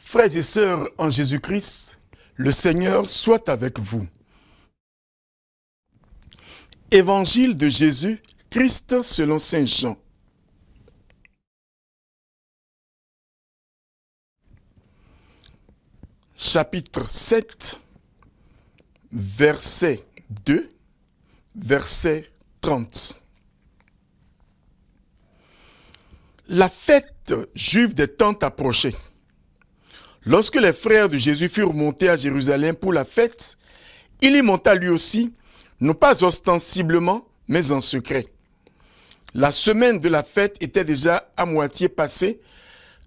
Frères et sœurs en Jésus-Christ, le Seigneur soit avec vous. Évangile de Jésus-Christ selon saint Jean. Chapitre 7, verset 2, verset 30. La fête juive des Tentes approchait. Lorsque les frères de Jésus furent montés à Jérusalem pour la fête, il y monta lui aussi, non pas ostensiblement, mais en secret. La semaine de la fête était déjà à moitié passée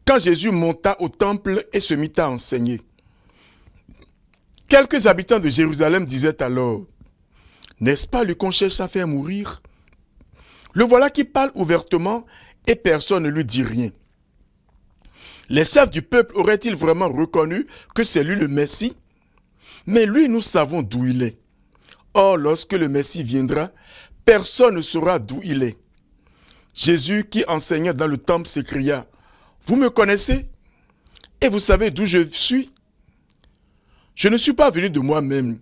quand Jésus monta au temple et se mit à enseigner. Quelques habitants de Jérusalem disaient alors, « N'est-ce pas lui qu'on cherche à faire mourir? Le voilà qui parle ouvertement et personne ne lui dit rien. » Les chefs du peuple auraient-ils vraiment reconnu que c'est lui le Messie? Mais lui, nous savons d'où il est. Or, lorsque le Messie viendra, personne ne saura d'où il est. Jésus, qui enseignait dans le temple, s'écria, « Vous me connaissez? Et vous savez d'où je suis? Je ne suis pas venu de moi-même,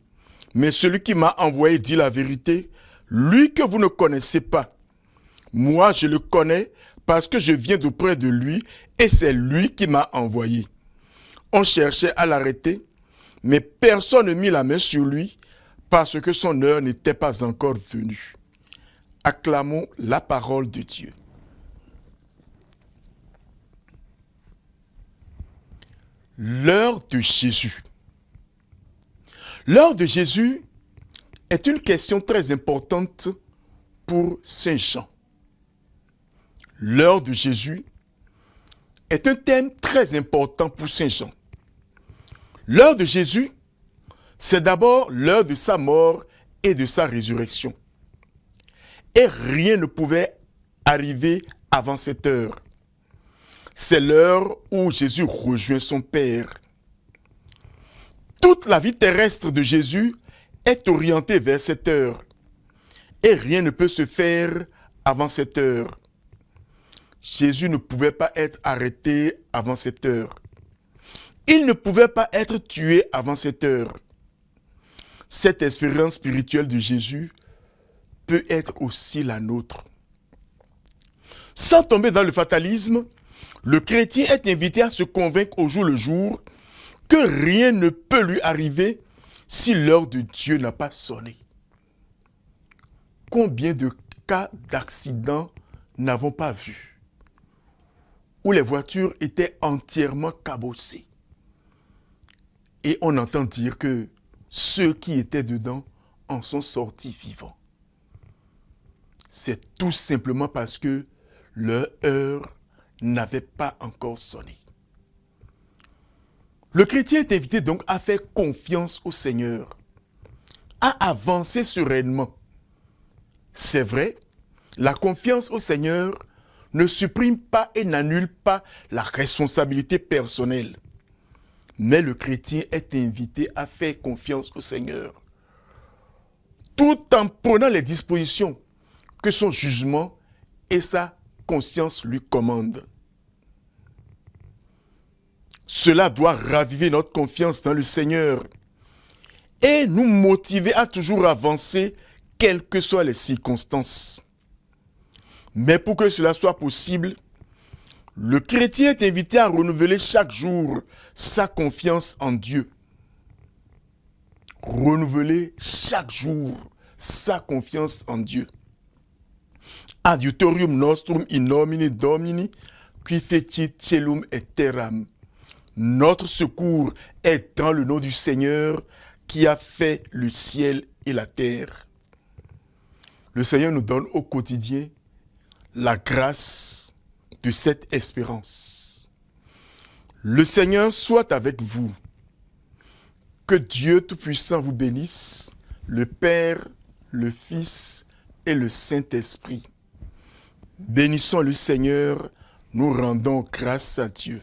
mais celui qui m'a envoyé dit la vérité, lui que vous ne connaissez pas. Moi, je le connais parce que je viens d'auprès de lui et c'est lui qui m'a envoyé. » On cherchait à l'arrêter, mais personne ne mit la main sur lui parce que son heure n'était pas encore venue. Acclamons la parole de Dieu. L'heure de Jésus. L'heure de Jésus est une question très importante pour saint Jean. L'heure de Jésus est un thème très important pour saint Jean. L'heure de Jésus, c'est d'abord l'heure de sa mort et de sa résurrection. Et rien ne pouvait arriver avant cette heure. C'est l'heure où Jésus rejoint son Père. Toute la vie terrestre de Jésus est orientée vers cette heure. Et rien ne peut se faire avant cette heure. Jésus ne pouvait pas être arrêté avant cette heure. Il ne pouvait pas être tué avant cette heure. Cette expérience spirituelle de Jésus peut être aussi la nôtre. Sans tomber dans le fatalisme, le chrétien est invité à se convaincre au jour le jour que rien ne peut lui arriver si l'heure de Dieu n'a pas sonné. Combien de cas d'accidents n'avons pas vus où les voitures étaient entièrement cabossées et on entend dire que ceux qui étaient dedans en sont sortis vivants. C'est tout simplement parce que leur heure n'avait pas encore sonné. Le chrétien est invité donc à faire confiance au Seigneur, à avancer sereinement. C'est vrai, la confiance au Seigneur ne supprime pas et n'annule pas la responsabilité personnelle. Mais le chrétien est invité à faire confiance au Seigneur, tout en prenant les dispositions que son jugement et sa conscience lui commandent. Cela doit raviver notre confiance dans le Seigneur et nous motiver à toujours avancer, quelles que soient les circonstances. Mais pour que cela soit possible, le chrétien est invité à renouveler chaque jour sa confiance en Dieu. Renouveler chaque jour sa confiance en Dieu. Adiutorium nostrum in nomine Domini, qui fecit celum et terram. Notre secours est dans le nom du Seigneur qui a fait le ciel et la terre. Le Seigneur nous donne au quotidien la grâce de cette espérance. Le Seigneur soit avec vous. Que Dieu Tout-Puissant vous bénisse, le Père, le Fils et le Saint-Esprit. Bénissons le Seigneur, nous rendons grâce à Dieu.